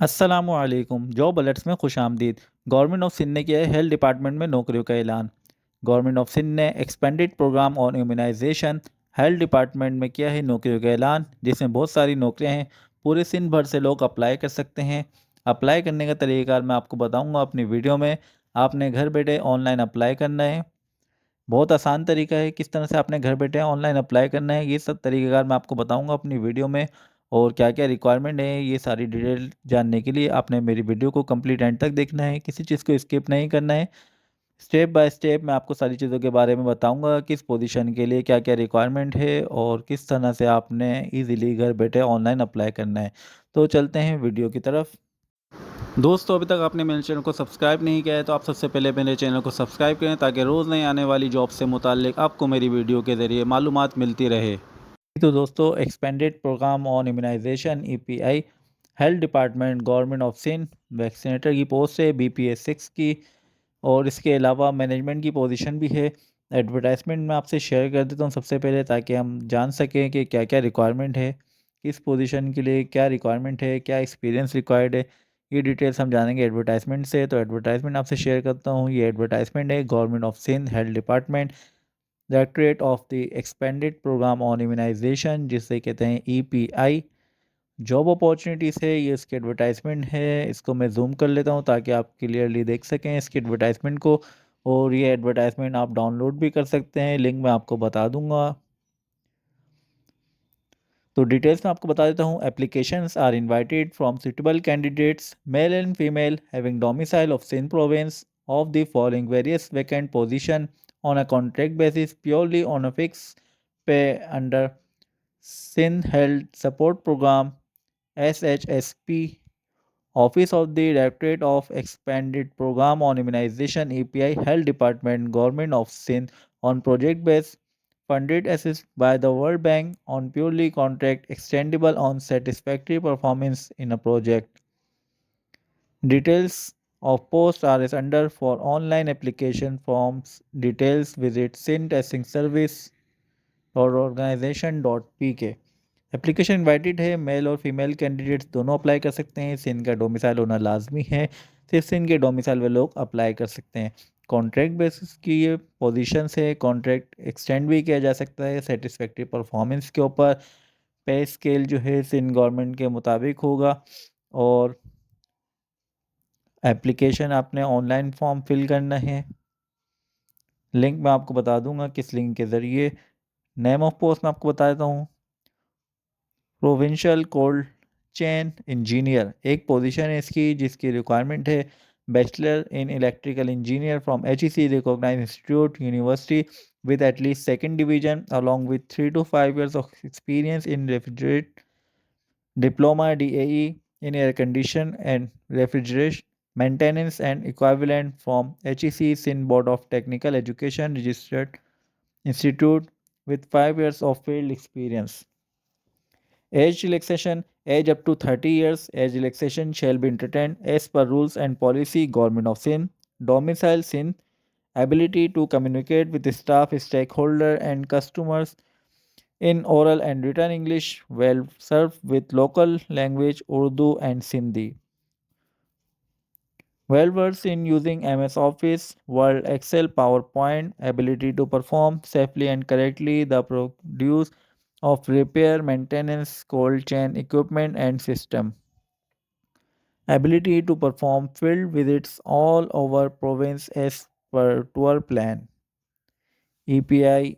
अस्सलामुअलैकुम। Job alerts में खुशामदीद। Government of Sindh ने किया है हेल्थ डिपार्टमेंट में नौकरियों का ऐलान। गवर्नमेंट ऑफ सिंध ने expanded programme on immunisation health department में किया है नौकरियों का ऐलान, जिसमें बहुत सारी नौकरियां हैं। पूरे सिंध भर से लोग अप्लाई कर सकते हैं। अप्लाई करने का तरीक़ाकार मैं आपको बताऊंगा अपनी वीडियो में। आपने घर बैठे ऑनलाइन अप्लाई करना है। बहुत आसान तरीका है किस तरह से आपने घर बैठे ऑनलाइन अप्लाई करना है, ये सब तरीक़ेकार मैं आपको बताऊंगा अपनी वीडियो में। और क्या क्या रिक्वायरमेंट है, ये सारी डिटेल जानने के लिए आपने मेरी वीडियो को कंप्लीट एंड तक देखना है, किसी चीज़ को स्किप नहीं करना है। स्टेप बाय स्टेप मैं आपको सारी चीज़ों के बारे में बताऊंगा, किस पोजीशन के लिए क्या क्या रिक्वायरमेंट है और किस तरह से आपने ईज़िली घर बैठे ऑनलाइन अप्लाई करना है। तो चलते हैं वीडियो की तरफ। दोस्तों, अभी तक आपने मेरे चैनल को सब्सक्राइब नहीं किया है तो आप सबसे पहले मेरे चैनल को सब्सक्राइब करें, ताकि रोज़ नई आने वाली जॉब से मुताल्लिक आपको मेरी वीडियो के ज़रिए मालूमात मिलती रहे। तो दोस्तों, expanded programme on immunisation EPI health department government of Sindh vaccinator की पोस्ट है बीपीएस 6 की। और इसके अलावा मैनेजमेंट की पोजीशन भी है। एडवर्टाइजमेंट मैं आपसे शेयर कर देता हूँ सबसे पहले, ताकि हम जान सकें कि क्या क्या रिक्वायरमेंट है, किस पोजीशन के लिए क्या रिक्वायरमेंट है, क्या एक्सपीरियंस रिक्वायर्ड है। ये डिटेल्स हम जानेंगे एडवर्टाइजमेंट से। तो एडवर्टाइजमेंट आपसे शेयर करता हूँ। ये एडवर्टाइजमेंट है government of Sindh health department directorate of the expanded programme on immunisation, जिसे कहते हैं ईपीआई। जॉब अपॉर्चुनिटीज़ है, ये इसकी एडवर्टाइजमेंट है। इसको मैं जूम कर लेता हूँ ताकि आप क्लियरली देख सकें इसकी एडवर्टाइजमेंट को। और ये एडवर्टाइजमेंट आप डाउनलोड भी कर सकते हैं, लिंक मैं आपको बता दूंगा। तो डिटेल्स में आपको बता देता हूँ। Applications are invited from suitable candidates male and female having domicile of Sindh province of the following various vacant position on a contract basis purely on a fix pay under Sindh Health Support Program SHSP, Office of the Directorate of Expanded Program on Immunization API Health Department Government of Sindh on project base, funded assist by the World Bank on purely contract extendable on satisfactory performance in a project. Details of post are as under for online application forms. Details visit Sindh Testing Service और organization.pk। Application invited है, mail और female candidates दोनों apply कर सकते हैं। सिंध का domicile होना लाजमी है, सिर्फ सिंध के डोमिसाइल वाले लोग अप्लाई कर सकते हैं। कॉन्ट्रैक्ट बेसिस की ये पोजीशंस है, कॉन्ट्रैक्ट एक्सटेंड भी किया जा सकता है सेटिस्फैक्ट्री परफॉर्मेंस के ऊपर। पे स्केल जो है सिंध गवर्नमेंट के मुताबिक होगा। और एप्लीकेशन आपने ऑनलाइन फॉर्म फिल करना है। लिंक मैं आपको बता दूंगा किस लिंक के ज़रिए। नेम ऑफ पोस्ट मैं आपको बता देता हूँ। प्रोविंशियल कोल्ड चेन इंजीनियर एक पोजीशन है इसकी, जिसकी रिक्वायरमेंट है bachelor in electrical engineer from HEC recognised institute university with at least second division along with 3 to 5 years of experience in refrigerate diploma DAE in air condition and refrigeration maintenance and equivalent from HEC Sindh Board of Technical Education registered institute with 5 years of field experience. Age relaxation, age up to 30 years, age relaxation shall be entertained as per rules and policy Government of Sindh. Domicile Sindh, ability to communicate with staff, stakeholder and customers in oral and written English, well served with local language Urdu and Sindhi. Well versed in using MS Office, Word, Excel, PowerPoint, ability to perform safely and correctly the produce of repair, maintenance, cold chain equipment and system. Ability to perform field visits all over province as per tour plan. EPI,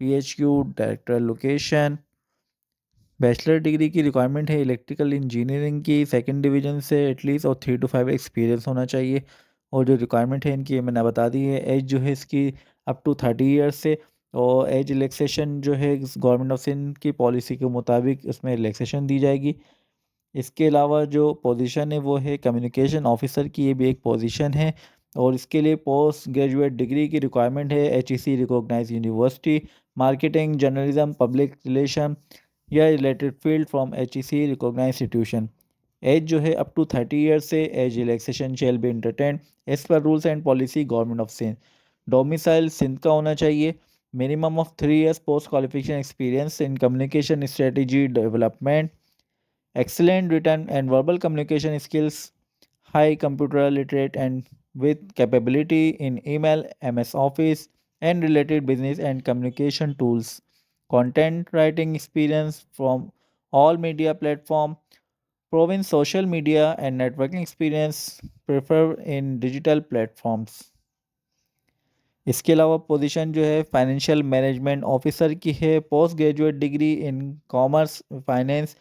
PHQ, director location. Bachelor degree की requirement है electrical engineering की second division से at least, और 3 to 5 experience होना चाहिए। और जो requirement है इनकी मैंने बता दी है। एज जो है इसकी अप टू 30 ईयर्स से। और एज रिलैक्सेशन जो है गवर्नमेंट ऑफ सिंध की पॉलिसी के मुताबिक इसमें रिलैक्सेशन दी जाएगी। इसके अलावा जो पोजीशन है वो है कम्युनिकेशन ऑफिसर की, ये भी एक पोजीशन है। और इसके लिए पोस्ट ग्रेजुएट डिग्री की रिक्वायरमेंट है HEC recognise university, marketing, journalism, public relation या related field from HEC recognise institution. Age जो है अप टू 30 ईयर्स से। Age relaxation shall be entertain as per rules and policy government of Sindh. Domicile Sindh का होना चाहिए। Minimum of 3 years post qualification experience in communication strategy development excellent written and verbal communication skills, high computer literate and with capability in email, MS Office, and related business and communication tools, content writing experience from all media platform, proven social media and networking experience prefer in digital platforms. इसके अलावा position जो है financial management officer की है, post graduate degree in commerce finance,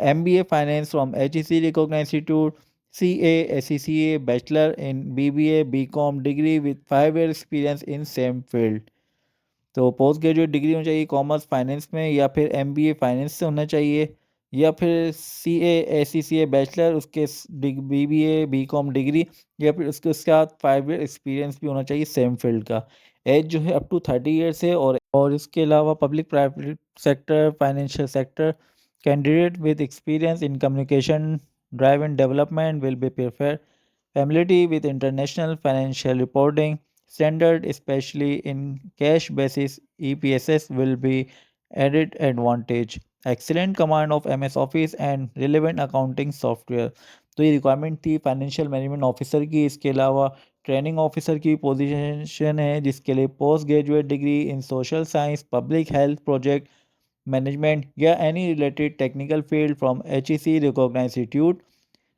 MBA finance from HEC recognised institute, CA SCCA bachelor in BBA BCom degree with 5 year experience in same field. तो post graduate degree होनी चाहिए commerce finance में, या फिर MBA finance से होना चाहिए, या फिर सीए एससीसीए बैचलर उसके बीबीए बीकॉम डिग्री, या फिर उसके साथ 5 ईयर एक्सपीरियंस भी होना चाहिए सेम फील्ड का। एज जो है अप टू 30 ईयर्स है। और इसके अलावा public private sector financial sector candidate with experience in communication drive and development will be prefer. Familiarity with international financial reporting standard, especially in cash basis EPSS, will be added advantage. Excellent command of MS Office and relevant accounting software. तो ये requirement थी financial management officer की। इसके अलावा training officer की position है जिसके लिए post graduate degree in social science, public health project management या any related technical field from HEC recognized institute.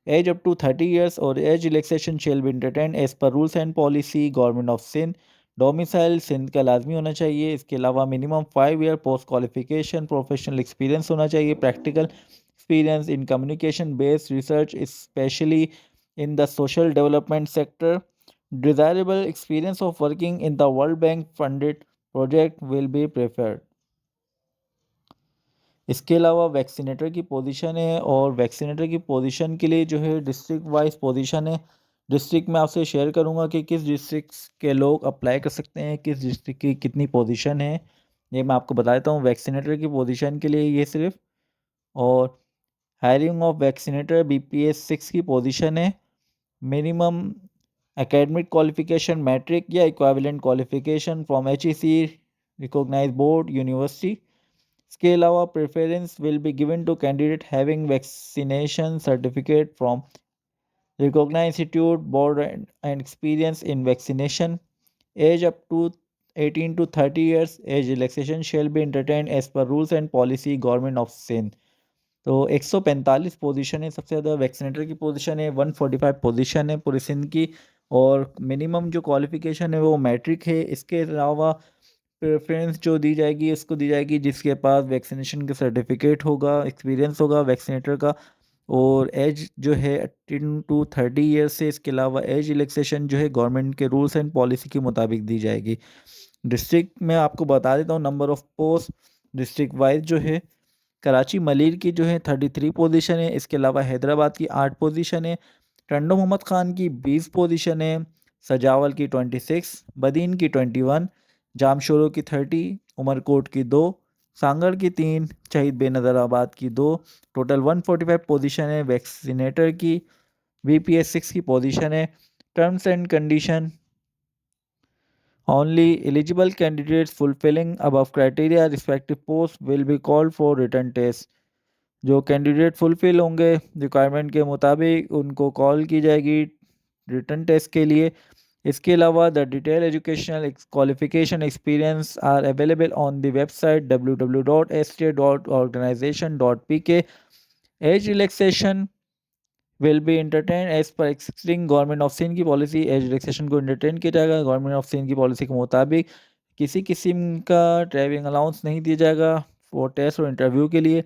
Age up to 30 years or age relaxation shall be entertained as per rules and policy government of Sindh. Domicile Sindh का लाजमी होना चाहिए। इसके अलावा minimum 5 year post qualification professional experience होना चाहिए, practical experience in communication based research specially in the social development sector. Desirable experience of working in the World Bank funded project will be preferred. इसके अलावा vaccinator की position है, और vaccinator की position के लिए जो है डिस्ट्रिक्ट वाइज पोजीशन है। डिस्ट्रिक्ट में आपसे शेयर करूंगा कि किस डिस्ट्रिक्ट के लोग अप्लाई कर सकते हैं, किस डिस्ट्रिक्ट की कितनी पोजीशन है, ये मैं आपको बता देता हूँ। वैक्सीनेटर की पोजीशन के लिए ये सिर्फ, और हायरिंग ऑफ वैक्सीनेटर BPS 6 की पोजीशन है। मिनिमम एकेडमिक क्वालिफिकेशन मैट्रिक या equivalent qualification from HEC recognised board university. इसके अलावा preference will be given to candidate having vaccination certificate from recognized institute board and experience in vaccination. Age up to 18 to 30 years. Age relaxation shall be entertained as per rules and policy government of Sindh. तो 145 position है, सबसे ज़्यादा vaccinator की position है, 145 position है पूरी सिंध की। और मिनिमम जो क्वालिफिकेशन है वो मैट्रिक है। इसके अलावा प्रेफरेंस जो दी जाएगी उसको दी जाएगी जिसके पास वैक्सीनेशन का सर्टिफिकेट होगा, एक्सपीरियंस होगा वैक्सीनेटर का, और एज जो है 18 टू 30 ईयर्स से। इसके अलावा एज रिलैक्सेशन जो है गवर्नमेंट के रूल्स एंड पॉलिसी के मुताबिक दी जाएगी। डिस्ट्रिक्ट में आपको बता देता हूँ number of post district wise जो है। कराची मलिर की जो है 33 पोजीशन है। इसके अलावा हैदराबाद की 8 पोजीशन है। टंडो मोहम्मद खान की 20 पोजीशन है। सजावल की 26, बदीन की 21, जामशोरो की 30, उमरकोट की 2, सांगड़ की 3, शहीद बेनज़ीराबाद की 2। टोटल 145 पोजीशन है वैक्सीनेटर की। BPS 6 की पोजीशन है। Terms and condition, only eligible candidates fulfilling above criteria respective post will be called for written test। जो कैंडिडेट फुलफिल होंगे रिक्वायरमेंट के मुताबिक उनको कॉल की जाएगी रिटन टेस्ट के लिए। इसके अलावा the detail educational qualification experience are available on the website www.sta.organization.pk। Age relaxation will be entertain as per existing government of Sindh की पॉलिसी। एज रिलैक्सेशन को एंटरटेन किया जाएगा गवर्नमेंट ऑफ सिंध की पॉलिसी के मुताबिक। किसी किस्म का ट्रैवलिंग अलाउंस नहीं दिया जाएगा फॉर टेस्ट और इंटरव्यू के लिए।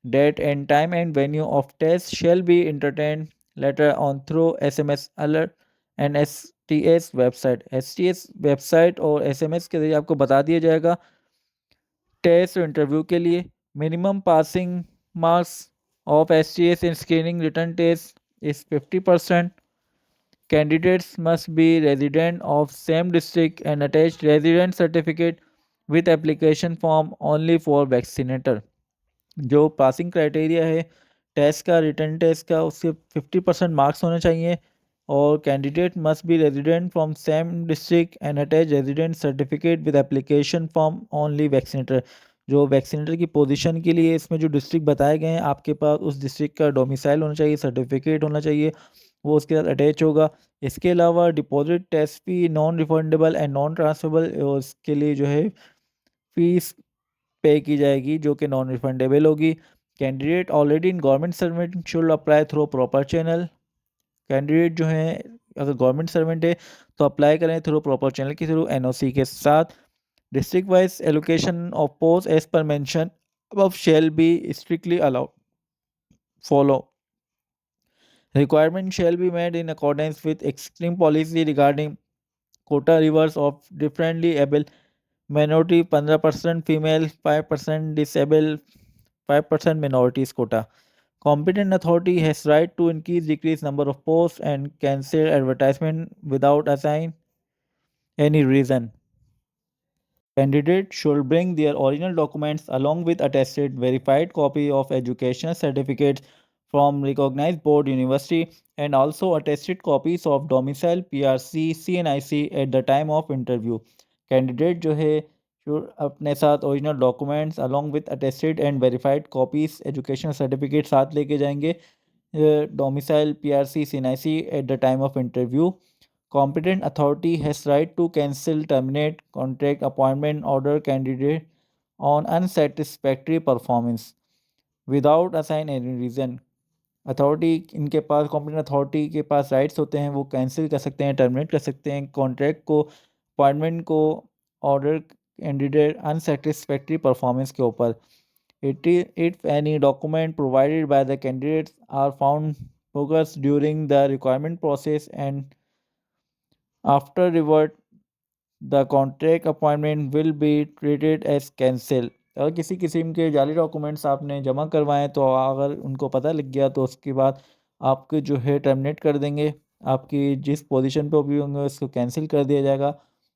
Date and time and venue of test shall be entertained later on through SMS alert and STS website। STS website और SMS के जरिए आपको बता दिया जाएगा टेस्ट और इंटरव्यू के लिए। Minimum passing marks of STS in screening written test is 50%। Candidates must be resident of same district and attached resident certificate with application form only for vaccinator। जो पासिंग क्राइटेरिया है test का, written test का, उसके 50% marks होने चाहिए। और candidate must be resident from same district and attach resident certificate with application form only vaccinator. जो vaccinator की पोजीशन के लिए इसमें जो डिस्ट्रिक्ट बताए गए हैं, आपके पास उस डिस्ट्रिक्ट का डोमिसाइल होना चाहिए, सर्टिफिकेट होना चाहिए, वो उसके साथ अटैच होगा। इसके अलावा deposit test fee non refundable and non transferable, उसके लिए जो है फीस पे की जाएगी जो कि नॉन रिफंडेबल होगी। Candidate already in government servant should apply through proper channel. Candidate जो है अगर गवर्नमेंट सर्वेंट है तो अप्लाई करें थ्रू प्रॉपर चैनल के थ्रू एनओसी के साथ। District wise allocation of post as per mention above shall be strictly allowed. Follow. Requirement shall be made in accordance with extreme policy regarding quota reverse of differently able minority 15% female 5% disabled 5% minorities quota. Competent authority has right to increase decrease number of posts and cancel advertisement without assign any reason. Candidates should bring their original documents along with attested verified copy of educational certificates from recognized board university and also attested copies of domicile PRC CNIC at the time of interview. Candidate जो है should अपने साथ original documents along with attested and verified copies educational certificate साथ लेके जाएंगे domicile PRC CNIC at the time of interview. Competent authority has right to cancel, terminate, contract, appointment, order candidate on unsatisfactory performance without assign any reason. Authority इनके पास competent authority के पास rights होते हैं, वो cancel कर सकते हैं, terminate कर सकते हैं कॉन्ट्रैक्ट को, अपॉइंटमेंट को, ऑर्डर कैंडिडेट अनसेटिस्फैक्ट्री परफॉर्मेंस के ऊपर। If any document provided by the candidates are found bogus during the requirement process and after revert the contract appointment will be treated as cancel. अगर किसी किस्म के जाली documents आपने जमा करवाएं तो अगर उनको पता लग गया तो उसके बाद आपके जो है टर्मिनेट कर देंगे, आपकी जिस पोजीशन पे भी होंगे उसको कैंसिल कर दिया जाएगा।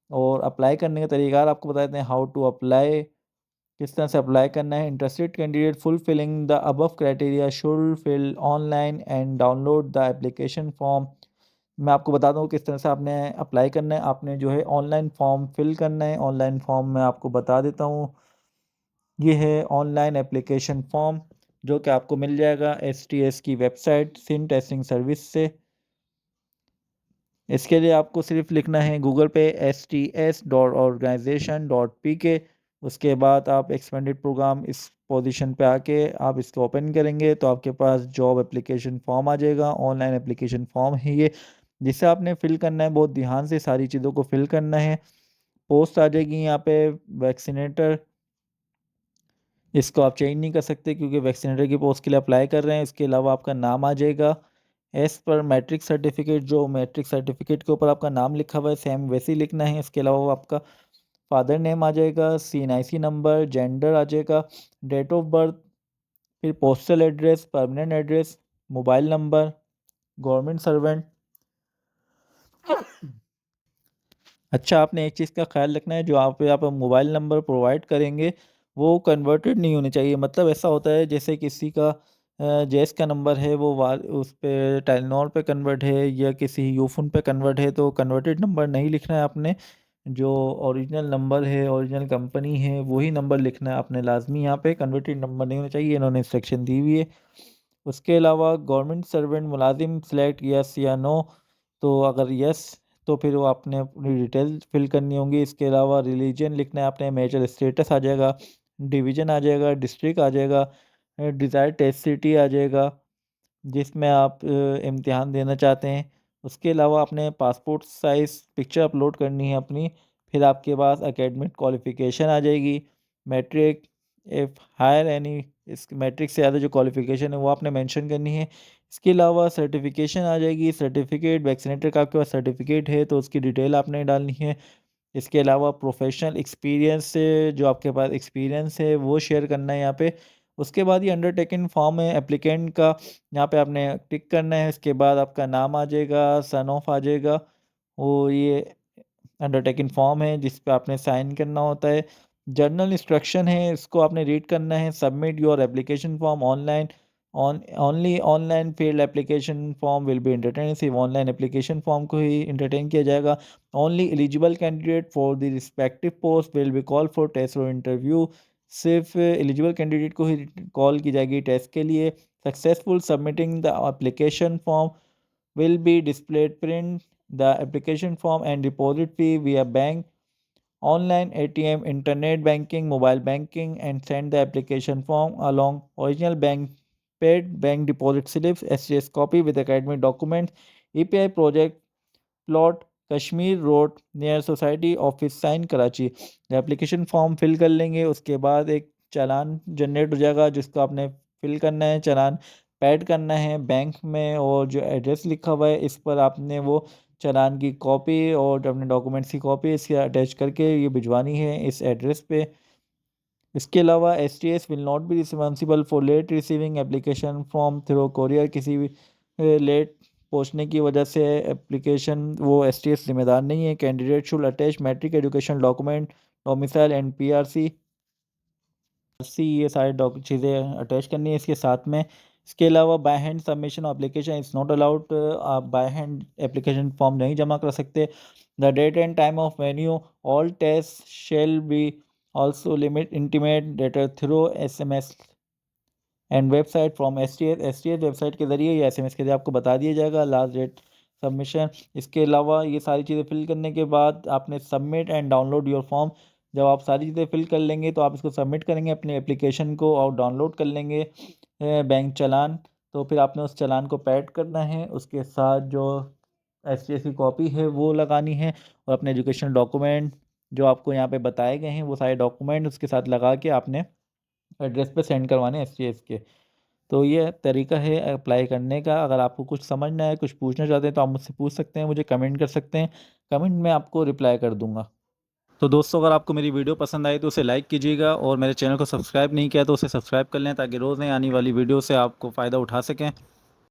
और अप्लाई करने का तरीका आपको बता देते हैं, हाउ टू अप्लाई, किस तरह से अप्लाई करना है। Interested candidate fulfilling the above criteria should fill online and download the application form. मैं आपको बता दूँ किस तरह से आपने अप्लाई करना है। आपने जो है ऑनलाइन फॉर्म फिल करना है। ऑनलाइन फॉर्म मैं आपको बता देता हूँ, ये है ऑनलाइन एप्लीकेशन फॉर्म जो कि आपको मिल जाएगा STS की वेबसाइट सिन टेस्टिंग सर्विस से। इसके लिए आपको सिर्फ लिखना है गूगल पे sts.organization.pk। उसके बाद आप एक्सपेंडेड प्रोग्राम इस पोजीशन पे आके आप इसको ओपन करेंगे तो आपके पास जॉब एप्लीकेशन फॉर्म आ जाएगा। ऑनलाइन एप्लीकेशन फॉर्म है ये, जिसे आपने फिल करना है। बहुत ध्यान से सारी चीज़ों को फिल करना है। पोस्ट आ जाएगी यहाँ पे वैक्सीनेटर, इसको आप चेंज नहीं कर सकते क्योंकि वैक्सीनेटर की पोस्ट के लिए अप्लाई कर रहे हैं। इसके अलावा आपका नाम आ जाएगा एज पर मैट्रिक सर्टिफिकेट, जो मैट्रिक सर्टिफिकेट के ऊपर आपका नाम लिखा हुआ है सेम वैसे ही लिखना है। इसके अलावा आपका फादर नेम आ जाएगा, CNIC नंबर, जेंडर आ जाएगा, डेट ऑफ बर्थ, फिर postal address, permanent address, mobile number, government servant. अच्छा, आपने एक चीज़ का ख्याल रखना है, जो आप मोबाइल नंबर प्रोवाइड करेंगे वो कन्वर्टेड नहीं होने चाहिए। मतलब ऐसा होता है जैसे किसी का जैस का नंबर है वो उस पे टेलीनॉर पे कन्वर्ट है या किसी यूफोन पे कन्वर्ट है, तो कन्वर्टेड नंबर नहीं लिखना है आपने। जो ओरिजिनल नंबर है, ओरिजिनल कंपनी है, वही नंबर लिखना है आपने लाजमी। यहाँ पे कन्वर्टेड नंबर नहीं होना चाहिए, इन्होंने इंस्ट्रक्शन दी हुई है। उसके अलावा गवर्नमेंट सर्वेंट मुलाजिम सेलेक्ट यस या नो, तो अगर यस तो फिर वो आपने अपनी डिटेल फिल करनी होंगी। इसके अलावा रिलीजन लिखना है आपने, मेजर स्टेटस आ जाएगा, डिवीज़न आ जाएगा, डिस्ट्रिक्ट आ जाएगा, डिज़ायर टेस्ट सिटी आ जाएगा जिसमें आप इम्तिहान देना चाहते हैं। उसके अलावा आपने पासपोर्ट साइज़ पिक्चर अपलोड करनी है अपनी। फिर आपके पास एकेडमिक क्वालिफ़िकेशन आ जाएगी, मैट्रिक, इफ़ हायर एनी, इस मैट्रिक से ज़्यादा जो क्वालिफ़िकेशन है वो आपने मेंशन करनी है। इसके अलावा सर्टिफ़िकेशन आ जाएगी, सर्टिफ़िकेट वैक्सीनेटर का आपके पास सर्टिफ़िकेट है तो उसकी डिटेल आपने डालनी है। इसके अलावा प्रोफेशनल एक्सपीरियंस से जो आपके पास एक्सपीरियंस है वो शेयर करना है यहाँ पे। उसके बाद ये अंडरटेकिंग फॉर्म है एप्लीकेंट का, यहाँ पे आपने टिक करना है। इसके बाद आपका नाम आ जाएगा, सन ऑफ आ जाएगा, वो ये अंडरटेकिंग फॉर्म है जिस पे आपने साइन करना होता है। जर्नल इंस्ट्रक्शन है, इसको आपने रीड करना है। Submit your application form online, only online filled application form will be entertain. सिर्फ ऑनलाइन एप्लीकेशन फॉर्म को ही इंटरटेन किया जाएगा। Only eligible candidate for the respective post will be call for test और इंटरव्यू। सिर्फ eligible candidate को ही call की जाएगी टेस्ट के लिए। Successful submitting the application form will be displayed. Print the application form and deposit fee via bank, online ATM, internet banking, mobile banking, and send the application form along original bank paid bank deposit slips, SGS copy with academic documents, EPI project plot Kashmir road near society office sign Karachi. Application form fill कर लेंगे, उसके बाद एक चालान generate हो जाएगा जिसको आपने fill करना है। चालान पैड करना है बैंक में, और जो एड्रेस लिखा हुआ है इस पर आपने वो चालान की कॉपी और अपने डॉक्यूमेंट्स की कॉपी इसके अटैच करके ये भिजवानी है इस एड्रेस पे। इसके अलावा STS will not be responsible for late receiving application form through courier. किसी भी लेट पहुंचने की वजह से एप्लीकेशन वो STS जिम्मेदार नहीं है। Candidate should attach matric education document, domicile and PRC ये सारे चीज़ें अटैच करनी है इसके साथ में। इसके अलावा by hand submission application is not allowed. आप बाय हैंड एप्लीकेशन फॉर्म नहीं जमा कर सकते। The date and time of venue all test shall be also limit intimate data through SMS and website from STS website के ज़रिए या SMS के ज़रिए आपको बता दिया जाएगा लास्ट डेट सबमिशन। इसके अलावा ये सारी चीज़ें फिल करने के बाद आपने submit and download your form. जब आप सारी चीज़ें फिल कर लेंगे तो आप इसको सबमिट करेंगे अपने एप्लीकेशन को और डाउनलोड कर लेंगे बैंक चालान। तो फिर आपने उस चालान को पैड करना है, उसके साथ जो STS की कॉपी है वो लगानी है, और अपने एजुकेशन डॉक्यूमेंट जो आपको यहाँ पे बताए गए हैं वो सारे डॉक्यूमेंट उसके साथ लगा के आपने एड्रेस पे सेंड करवाने STS के। तो ये तरीका है अप्लाई करने का। अगर आपको कुछ समझना है, कुछ पूछना चाहते हैं तो आप मुझसे पूछ सकते हैं, मुझे कमेंट कर सकते हैं, कमेंट में आपको रिप्लाई कर दूंगा। तो दोस्तों, अगर आपको मेरी वीडियो पसंद आई तो उसे लाइक कीजिएगा, और मेरे चैनल को सब्सक्राइब नहीं किया तो उसे सब्सक्राइब कर लें ताकि रोज़ नई आने वाली वीडियो से आपको फ़ायदा उठा सकें।